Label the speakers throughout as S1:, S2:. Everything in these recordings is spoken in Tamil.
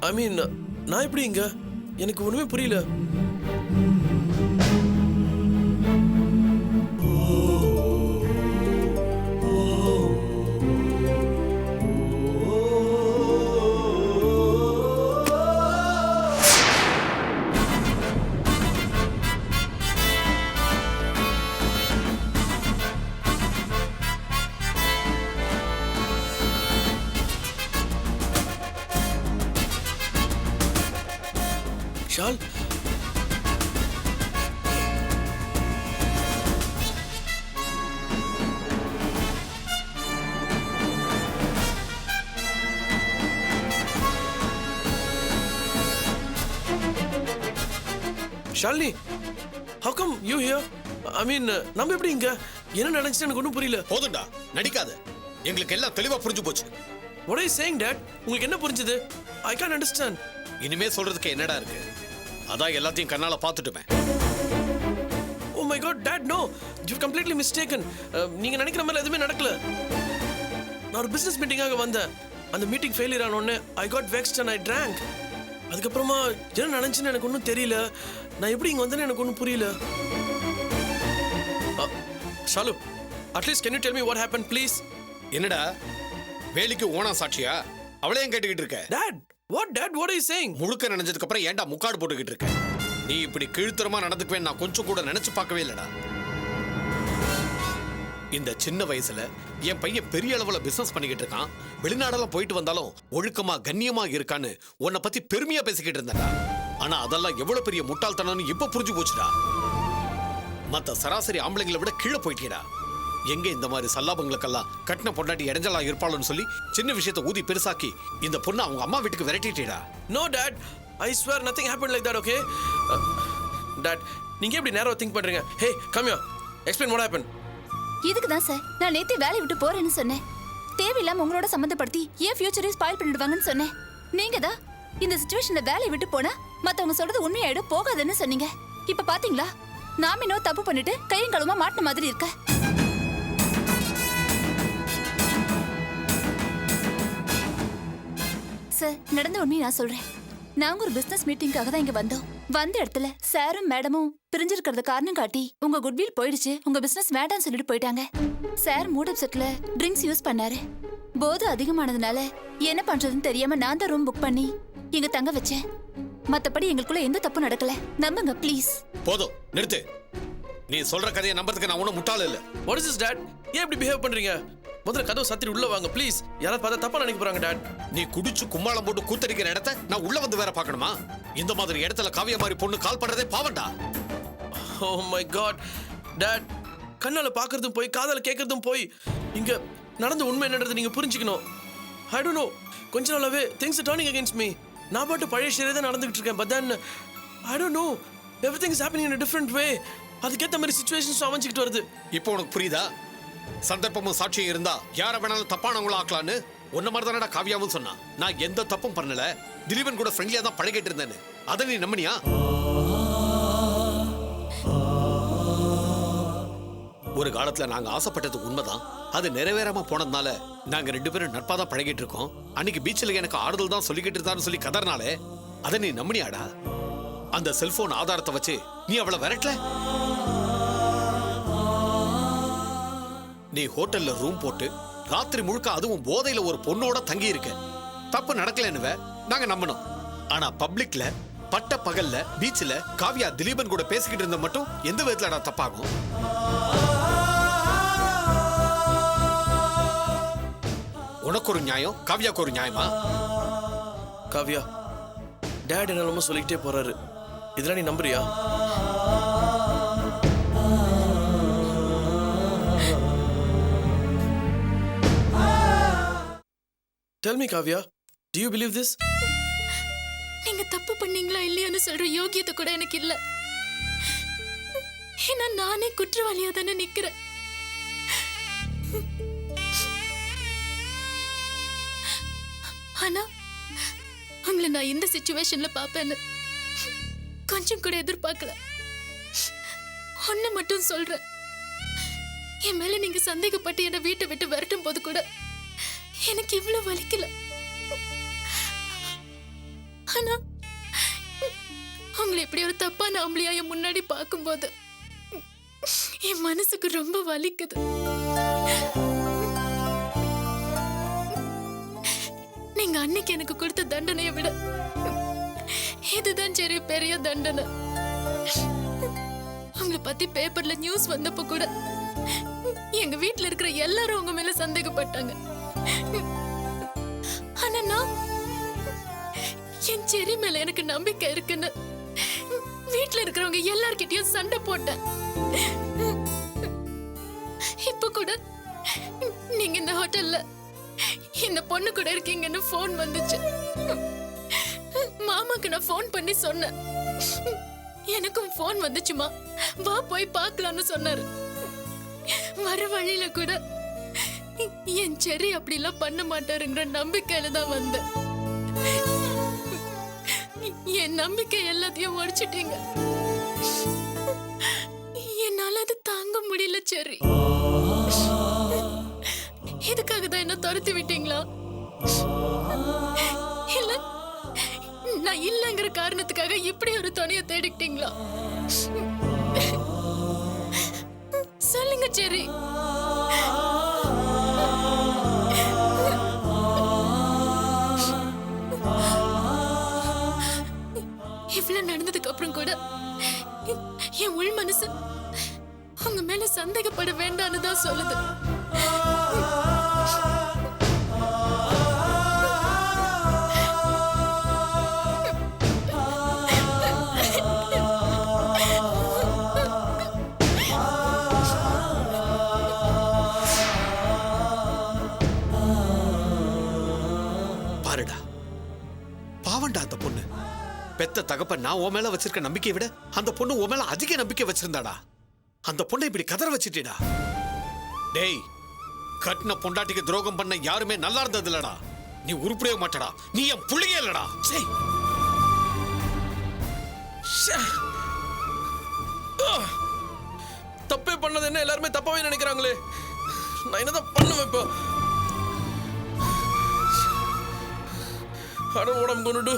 S1: ஐ மீன் நான் எப்படி இங்க எனக்கு ஒண்ணுமே புரியல. Shal Shalini, how come you here? I mean, நம்ம எப்படி இங்க என்ன நடந்துச்சு எனக்கு ஒன்றும் புரியல.
S2: போதும்டா, நடிக்காத. எங்களுக்கு எல்லாம் தெளிவா புரிஞ்சு போச்சு.
S1: What are you saying, Dad? உங்களுக்கு என்ன புரிஞ்சது? I can't understand.
S2: இனிமே சொல்றதுக்கு என்னடா இருக்கு? அதான் எல்லாத்தையும் கண்ணால பார்த்துட்டுமே.
S1: Oh my God, Dad, no. You've completely mistaken. நீங்க நினைக்கிற மாதிரி எதுவுமே நடக்கல. நான் ஒரு பிசினஸ் மீட்டிங்காக வந்தேன். அந்த மீட்டிங் ஃபெயிலியர் ஆன உடனே I got vexed and I drank. அதுக்கப்புறமா என்ன நடந்துச்சுன்னு எனக்கு ஒன்றும் தெரியல. நான் எப்படி இங்கே வந்தேன்னு எனக்கு ஒன்றும் புரியல. Shalu, at least can you tell me what happen please?
S2: என்னடா வேலிக்கு ஓனா சாட்சியா? அவளையும் கேட்டுக்கிட்டு இருக்க?
S1: Dad, what are you saying?
S2: முழுக்க நினைஞ்சதுக்கு அப்புறம் ஏன்டா முக்காடு போட்டுக்கிட்டு இருக்க? நீ இப்படி கீழ்த்தரமா நடந்துக்குவேன் நான் கொஞ்சம் கூட நினைச்சு பார்க்கவே இல்லடா. இந்த சின்ன வயசுல என் பையன் பெரிய அளவுல பிசினஸ் பண்ணிக்கிட்டு இருக்கான். வெளிநாடெல்லாம் போயிட்டு வந்தாலும் ஒழுக்கமா கண்ணியமா இருக்கான்னு உன்னை பத்தி பெருமையா பேசிக்கிட்டு இருந்தடா. ஆனா அதெல்லாம் எவ்வளவு பெரிய முட்டாள்தனம்னு இப்ப புரிஞ்சு போச்சுடா. மத்த சராசரி ஆம்பளைங்களை விட கீழே போயிட்டீடா. எங்க இந்த மாதிரி சல்லாபங்களுக்கெல்லாம் கட்டின பொண்டாட்டி இடைஞ்சலா இருப்பாளுன்னு சொல்லி சின்ன விஷயத்தை ஊதி பெருசாக்கி இந்த பொண்ணை அவங்க அம்மா வீட்டுக்கு விரட்டிட்டீடா.
S1: No dad, I swear nothing happened like that, okay? Dad, நீங்க எப்படி நேரா திங்க் பண்றீங்க? Hey, come here. Explain what happened.
S3: இதுக்கு தான் சார் நான் நேத்து வேலையை விட்டு போறேன்னு சொன்னேன். தேவையில்லாம உங்களோட சம்பந்தப்படுத்தி ஏன் ஃபியூச்சரை ஸ்பாயில் பண்ணிடுவாங்கன்னு சொன்னேன். நீங்க தான் இந்த சிச்சுவேஷன்ல வேலையை விட்டு போனா மத்தவங்க சொல்றது உண்மையாயிடும் போகாதுன்னு சொன்னீங்க. இப்ப பாத்தீங்களா நாம இன்னும் தப்பு பண்ணிட்டு கையும் களுமா மாட்டின மாதிரி இருக்க. சார் நடந்த உண்மையை நான் சொல்றேன். நாங்க ஒரு பிசினஸ் மீட்டிங்காக தான் இங்க வந்தோம். வந்த இடத்துல சாரும் மேடமும் பிரிஞ்சிருக்கிறத காரணம் காட்டி உங்க குட்வில் போயிடுச்சு, உங்க பிசினஸ் வேண்டாம்னு சொல்லிட்டு போயிட்டாங்க. சார் மூட் அப்செட்ல ட்ரிங்க்ஸ் யூஸ் பண்ணாரு. போது அதிகமானதுனால என்ன பண்றதுன்னு தெரியாம நான் தான் ரூம் புக் பண்ணி இங்க தங்க வச்சேன். மத்தபடி எங்களுக்குள்ள எந்த தப்பு நடக்கல. நம்புங்க ப்ளீஸ்.
S2: போதும், நிறுத்து. நீ சொல்ற கதையை நம்பறதுக்கு நான் ஒன்னும் முட்டாள் இல்ல.
S1: What is this dad? ஏன் இப்படி பிஹேவ் பண்றீங்க? முதல்ல கதவு சத்திரி உள்ள வாங்க ப்ளீஸ். யாராவது பார்த்தா தப்பா நினைக்க போறாங்க டாட்.
S2: நீ குடிச்சு கும்மாளம் போட்டு கூத்தடிக்கிற இடத்த நான் உள்ள வந்து வேற பார்க்கணுமா? இந்த மாதிரி இடத்துல காவிய மாதிரி பொண்ணு கால் பண்றதே பாவண்டா.
S1: Oh my God, dad, கண்ணால பாக்குறதும் போய் காதால கேட்கறதும் போய் இங்க நடந்த உண்மை என்னன்றது நீங்க புரிஞ்சுக்கணும். I don't know, கொஞ்ச நாளாவே things are turning against me. நான் பாட்டு பழைய ஷேரே தான் நடந்துகிட்டு இருக்கேன். But then I don't know, everything is happening in a different way. அதுக்கேற்ற மாதிரி சிச்சுவேஷன்ஸ் அமைஞ்சிக்கிட்டு வருது.
S2: இப்போ உனக்கு புரியுதா? சந்தர்ப்பமும் சாட்சியும் இருந்தா யார வேணாலும் தப்பானவங்கள ஆக்கலான்னு ஒன்ன மாதிரி தானடா காவியாவும் சொன்னா. நான் எந்த தப்பும் பண்ணல, திலீபன் கூட ஃப்ரெண்ட்லியா தான் பழகிட்டு இருந்தேன்னு. அதை நீ நம்பினியா? ஒரு காலத்துல நாங்க ஆசைப்பட்டது உண்மைதான். அது நிறைவேறாம போனதுனால நாங்க 2 பேரும் நட்பா தான் பழகிட்டு இருக்கோம். அன்னைக்கு பீச்சில் எனக்கு ஆறுதல் தான் சொல்லிக்கிட்டு இருந்தான்னு சொல்லி கதறினாலே அதை நீ நம்பினியாடா? அந்த செல்போன் ஆதாரத்தை வச்சு நீ அவளை விரட்டல. நீ ஹோட்டல்ல ரூம் போட்டு ராத்திரி முழுக்க அதுவும் போதையில ஒரு பொண்ணோட தங்கி இருக்க. தப்பு நடக்கலன்னு நாங்க நம்பணும். ஆனா பப்ளிக்ல பட்ட பகல்ல பீச்ல காவியா திலீபன் கூட பேசிக்கிட்டு இருந்த மட்டும் எந்த விதத்துலடா தப்பாகும்? உனக்கு ஒரு நியாயம், காவியாக்கு ஒரு நியாயமா?
S1: காவியா, டேட் என்னமோ சொல்லிக்கிட்டே போறாரு. இதெல்லாம் நீ நம்புறியா? Tell me, Kavya, do you believe this?
S3: நீங்க தப்பு பண்ணீங்களா இல்லையான்னு சொல்ற யோகியத்தை கூட எனக்கு இல்ல. ஏன்னா நானே குற்றவாளியா தானே நிக்கிறேன். ஆனா உங்களை நான் இந்த சிச்சுவேஷன்ல பாப்பேன்னு கொஞ்சம் கூட எதிர்பார்க்கல. ஒண்ணு மட்டும் சொல்றேன், என் மேல நீங்க சந்தேகப்பட்டு என்ன வீட்டை விட்டு விரட்டும் போது கூட எனக்கு இவ்வளவு வலிக்கல.
S4: ஆனா உங்களை இப்படி ஒரு தப்பான ஆம்பளையா என் முன்னாடி பார்க்கும்போது என் மனசுக்கு ரொம்ப வலிக்குது. நீங்க அன்னைக்கு எனக்கு கொடுத்த தண்டனையை விட இதுதான் சரி பெரிய தண்டனை. உங்களை பத்தி பேப்பர்ல நியூஸ் வந்தப்ப கூட எங்க வீட்டுல இருக்கிற எல்லாரும் உங்க மேல சந்தேகப்பட்டாங்க. ஆனா நான் என் செரி மேல எனக்கு நம்பிக்கை இருக்குன்னு வீட்டுல இருக்கிறவங்க எல்லார்கிட்டயும் சண்டை போட்டேன். இப்ப கூட நீங்க இந்த ஹோட்டல்ல இந்த பொண்ணு கூட இருக்கீங்கன்னு போன் வந்துச்சு. மாமாக்கு நான் போன் பண்ணி சொன்னேன். எனக்கும் போன் வந்துச்சுமா, வா போய் பார்க்கலாம்னு சொன்னாரு. வர வழியில கூட என் செரி அப்படிலாம் பண்ண மாட்டாருங்கிற நம்பிக்கையில தான் வந்தேன். என் நம்பிக்கை எல்லாத்தையும் உடைச்சிட்டீங்க. என்னால அது தாங்க முடியல செரி. இதுக்காக தான் என்ன துரத்தி விட்டீங்களா? இல்ல நான் இல்லங்கிற காரணத்துக்காக இப்படி ஒரு துணையை தேடிக்கிட்டீங்களா? சொல்லுங்க செரி. இவ்வளவு நடந்ததுக்கு அப்புறம் கூட என் உள் மனசு உங்க மேல சந்தேகப்பட வேண்டாம்னு தான் சொல்லுது.
S2: பாருடா, பாவண்டா அந்த பொண்ணு. பெத்த தகப்ப நான் உன் மேல வச்சிருக்க நம்பிக்கையை விட அந்த பொண்ணு உன் மேல அதிக நம்பிக்கை வச்சிருந்தாடா. அந்த பொண்ணை இப்படி கதற வச்சிட்டேடா. டேய், கட்டின பொண்டாட்டிக்கு துரோகம் பண்ண யாருமே நல்லா இருந்தது இல்லடா. நீ உருப்படவே மாட்டடா. நீ என் புள்ளையே இல்லடா.
S1: தப்பே பண்ணது என்ன எல்லாருமே தப்பாவே நினைக்கிறாங்களே. நான் என்னதான் பண்ணுவேன் இப்போ? I don't know what I'm gonna do.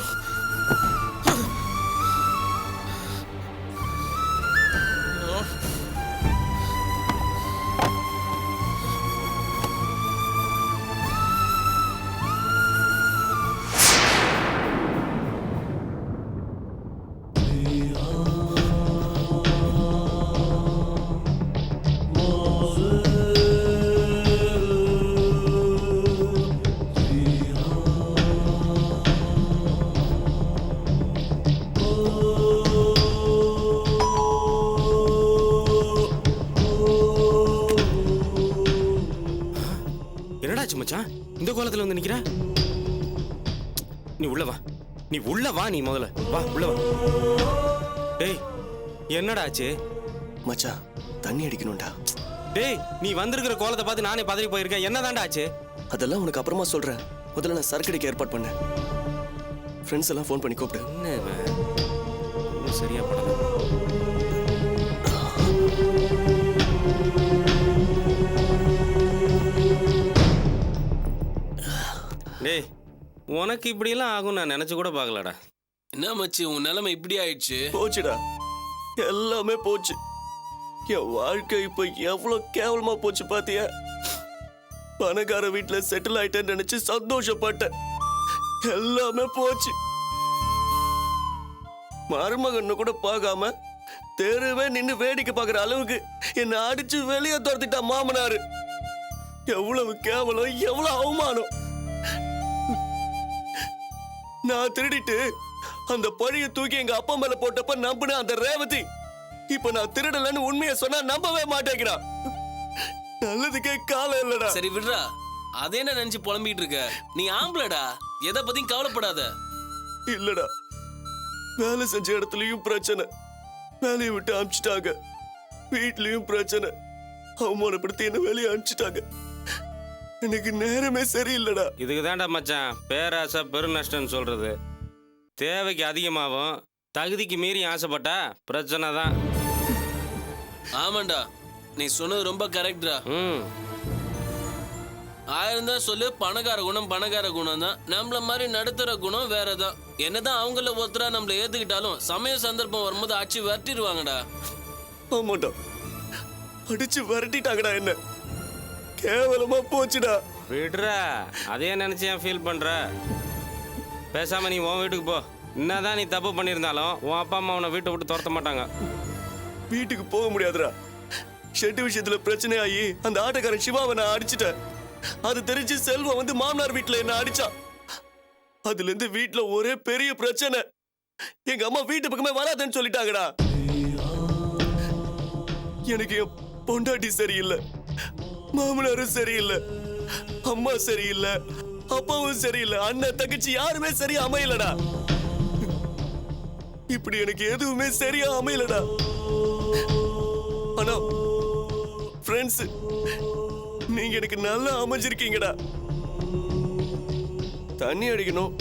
S5: மச்சான் இந்த கோலத்துல வந்து நிக்கிற? நீ உள்ள வா, நீ உள்ள வா, நீ முதல்ல வா, உள்ள வா. டேய், என்னடா ஆச்சு?
S6: மச்சான் தண்ணி அடிக்கணும்டா.
S5: டேய், நீ வந்திருக்கிற கோலத்தை பார்த்து நானே பதறி போயிருக்கேன். என்னதான்டா ஆச்சு?
S6: அதெல்லாம் உனக்கு அப்புறமா சொல்றேன். முதல்ல நான் சரக்கு அடிக்க ஏற்பாடு பண்ணேன். ஃப்ரெண்ட்ஸ் எல்லாம் ஃபோன் பண்ணி கூப்பிடு.
S5: என்ன இவன் ஒன்றும் சரியா படல. டேய், உனக்கு இப்படியெல்லாம் ஆகும் நான் நினைச்சு கூட பார்க்கலடா.
S1: என்ன மச்சி, உன் நிலைமை இப்படி ஆயிடுச்சு?
S6: போச்சுடா, எல்லாமே போச்சு. என் வாழ்க்கை இப்ப எவ்வளவு கேவலமா போச்சு பாத்தியா? பணக்கார வீட்டுல செட்டில் ஆயிட்டேன்னு நினைச்சு சந்தோஷப்பட்டேன். எல்லாமே போச்சு. மருமகன்னு கூட பார்க்காம தெருவே நின்னு வேடிக்கை பார்க்குற அளவுக்கு என்னை அடிச்சு வெளியே துரத்திட்டா மாமனாரு. எவ்வளவு கேவலம், எவ்வளவு அவமானம். நான் திருடிட்டு அந்த பழிய தூக்கி எங்க அப்பா மேல போட்டப்ப நம்பின அந்த ரேவதி இப்ப நான் திருடலன்னு உண்மையை சொன்னா நம்பவே மாட்டேங்கிறா. நல்லதுக்கே காலம் இல்லடா.
S7: சரி விடுறா, அதே என்ன நினைச்சு புலம்பிட்டு இருக்க? நீ ஆம்பளடா, எதை பத்தியும் கவலைப்படாத.
S6: இல்லடா, வேலை செஞ்ச இடத்துலயும் பிரச்சனை, வேலையை விட்டு அனுப்பிச்சிட்டாங்க. வீட்லயும் பிரச்சனை, அவமானப்படுத்தி என்ன வேலையை அனுப்பிச்சிட்டாங்க. எனக்கு நேரமே சரியில்லடா.
S5: இதுக்கு தான்டா மச்சான் பேராசை பெருநஷ்டம்னு சொல்றது. தேவைக்கு அதிகமாகும், தகுதிக்கு மீறி ஆசைப்பட்டா பிரச்சனை தான்.
S7: ஆமாண்டா, நீ சொன்னது ரொம்ப கரெக்டா. ஆயிரம் தான் சொல்லு, பணக்கார குணம் தான். நம்மள மாதிரி நடுத்தர குணம் வேறதான். என்னதான் அவங்கள ஒருத்தரா நம்மள ஏத்துக்கிட்டாலும் சமய சந்தர்ப்பம் வரும்போது அடிச்சு விரட்டிடுவாங்கடா.
S6: ஆமாண்டா, அடிச்சு விரட்டிட்டாங்கடா என்ன. கேவலமா போச்சுடா.
S5: விடுறா, அதே நினைச்சு ஏன் ஃபீல் பண்ற? பேசாம நீ உன் வீட்டுக்கு போ. என்னதான் நீ தப்பு பண்ணியிருந்தாலும் உன் அப்பா அம்மா உன்னை வீட்டை விட்டு துரத்த மாட்டாங்க.
S6: வீட்டுக்கு போக முடியாதுடா. ஷெட்டு விஷயத்துல பிரச்சனை ஆகி அந்த ஆட்டோக்காரன் சிவாவை நான் அடிச்சிட்டேன். அது தெரிஞ்சு செல்வம் வந்து மாமனார் வீட்டுல என்ன அடிச்சான். அதுல இருந்து வீட்டுல ஒரே பெரிய பிரச்சனை. எங்க அம்மா வீட்டு பக்கமே வராதுன்னு சொல்லிட்டாங்கடா. எனக்கு என் பொண்டாட்டி சரியில்லை, மாமனாரும் சரியில்லை, அம்மா சரியில்லை, அப்பாவும் சரியில்லை, அண்ணன் தங்கச்சி யாருமே சரியா அமையலடா. இப்படி எனக்கு எதுவுமே சரியா அமையலடா. ஆனா ஃப்ரெண்ட்ஸ், நீங்க எனக்கு நல்லா அமைஞ்சிருக்கீங்கடா. தண்ணி அடிக்கணும்,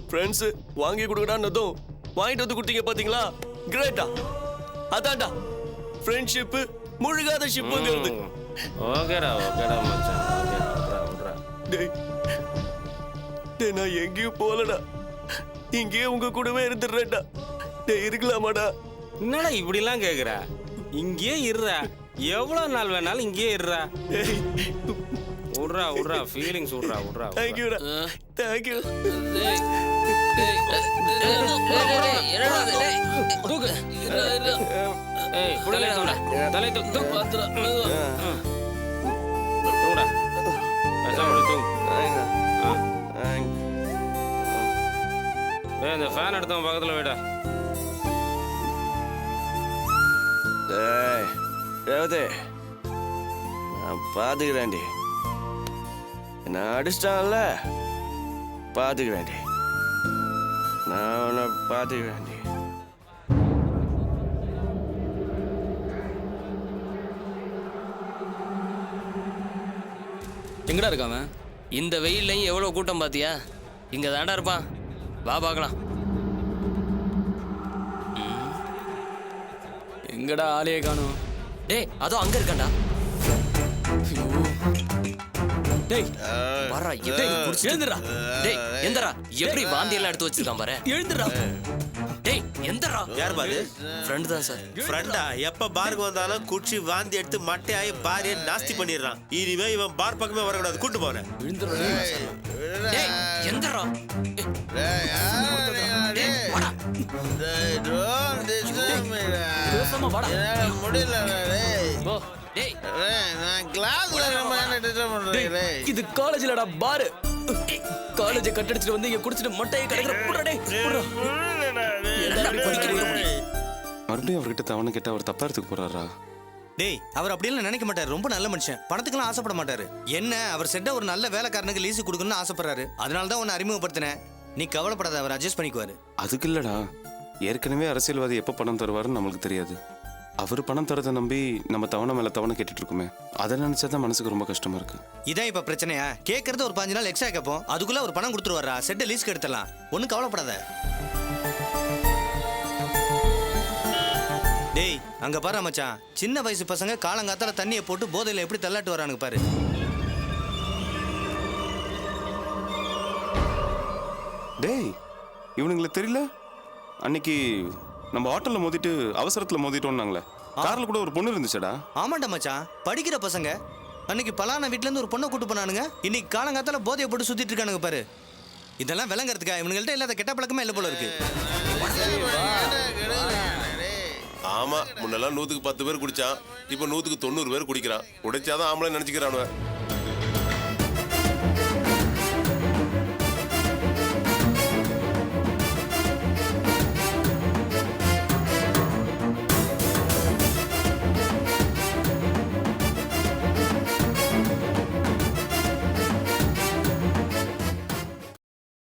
S6: ஃப்ரெண்ட்ஸ் வாங்கி கொடுக்கடான்னதும் வாங்கிட்டு வந்து கொடுத்தீங்க பாத்தீங்களா? கிரேட்டா. அதான்டா ஃப்ரெண்ட்ஷிப், முழுகாத ஷிப்புங்கிறது.
S5: ஓகேடா மச்சான்.
S6: டேய் டேய், நான் எங்கேயும் போலடா, இங்கேயே உங்க கூடவே இருந்துடுறேன்டா. டேய் இருக்கலாமாடா?
S5: என்னடா இப்படிலாம் கேக்குற? இங்கேயே இருறா, எவ்வளவு நாள் வேணாலும் இங்கேயே இருறா. விட்றா ஃபீலிங்ஸ் விட்றா.
S6: தேங்க்யூடா, தேங்க்யூ.
S7: டேய், டேய், என்னடா இது? டேய், தூக்கு.
S5: ஏய் புடலை தலை தூக்கு.
S7: பாத்துடா.
S5: தூங்குடா, பேசாம தூங்கு. ஏய், இந்த ஃபேன் எடுத்தவன் பக்கத்துல வைடா.
S6: ரேவதே, நான் பாத்துக்கிறேன்டி. நான் அடிச்சிட்டான்ல, பாத்துக்கிறேன்டி. நான் உன்னை பாத்துக்கிறேன்டி.
S7: எங்கடா இருக்காம? இந்த வெயில்லையும் எவ்வளவு கூட்டம் பாத்தியா? இங்க தாண்டா இருப்பான். வா பார்க்கலாம். எங்கடா ஆளையே காணும்? டேய், அதோ அங்க இருக்கான்டா. டேய் வரா, எப்படி குடிச்சு எழுந்துடா. டேய் எந்தரா, எப்படி வாந்தி எல்லாம் எடுத்து வச்சிருக்கான் பாரு. எழுந்துடா. டேய் எந்தரா?
S8: யார் பாரு?
S7: ஃப்ரெண்ட் தான் சார்.
S8: ஃப்ரெண்டா? எப்ப பாருக்கு வந்தாலும் குடிச்சு வாந்தி எடுத்து மட்டையாயி பாரிய நாஸ்தி பண்ணிடுறான். இனிமே இவன் பார் பக்கமே வரக்கூடாது, கூட்டு போறேன்.
S7: டேய் எந்தரா?
S1: இது காலேஜ்லடா பாரு. காலேஜ் கட்டடிச்சிட்டு வந்து இங்க குடிச்சிட்டு மட்டையை கிடைக்கிற.
S9: மறுபடியும் அவர்கிட்ட தவணை கேட்டா அவர் தப்பா எடுத்துக்க போறாரா?
S10: டேய், அவர் அப்படிலாம் நினைக்க மாட்டாரு. ரொம்ப நல்ல மனுஷன். பணத்துக்குலாம் ஆசைப்பட மாட்டாரு. என்ன, அவர் செட்ட ஒரு நல்ல வேலைக்காரனுக்கு லீஸு கொடுக்கணும்னு ஆசைப்படுறாரு. அதனால தான் உன்னை அறிமுகப்படுத்தினேன். நீ கவலைப்படாத, அவர் அட்ஜஸ்ட் பண்ணிக்குவாரு.
S9: அதுக்கு இல்லடா, ஏற்கனவே அரசியல்வாதி எப்ப பணம் தருவாருன்னு நம்மளுக்கு தெரியாது. அவர் பணம் தரதை நம்பி நம்ம தவணை மேல தவணை கேட்டுட்டு இருக்குமே, அதை நினைச்சாதான் மனசுக்கு ரொம்ப கஷ்டமா இருக்கு.
S10: இதான் இப்ப பிரச்சனையா? கேட்கறது ஒரு 5 நாள் எக்ஸ்ட்ரா கேட்போம், அதுக்குள்ள ஒரு பணம் கொடுத்துருவாரா? செட்டை லீஸ்க்கு எடுத்துடலாம். ஒன்னும் கவலைப்படாத. டேய் அங்க பாரு மச்சான், சின்ன வயசு பசங்க காலங்காத்தால தண்ணியை போட்டு போதையில எப்படி தள்ளாட்டு வரானுங்க பாரு.
S9: டேய், இவனுங்களுக்கு தெரியல, அன்னைக்கு நம்ம ஹோட்டல்ல மோதிட்டு அவசரத்துல மோதிட்டோம்னாங்களே, கார்ல கூட ஒரு பொண்ணு இருந்துச்சடா.
S10: ஆமாண்டா மச்சான், படிக்கிற பசங்க. அன்னைக்கு பலான வீட்டுல இருந்து ஒரு பொண்ணை கூட்டு போனானுங்க. இன்னைக்கு காலங்காத்தால போதையை போட்டு சுத்திட்டு இருக்கானுங்க பாரு. இதெல்லாம் விளங்குறதுக்கா? இவனுங்கள்ட்ட இல்லாத கெட்ட பழக்கமே இல்லை போல இருக்கு.
S11: ஆமா, முன்னெல்லாம் 100க்கு 10 பேர் குடிச்சான், இப்ப 100க்கு 90 பேர் குடிக்கிறான். உடைச்சாதான் ஆம்பளை நினைச்சுக்கிறானுவ.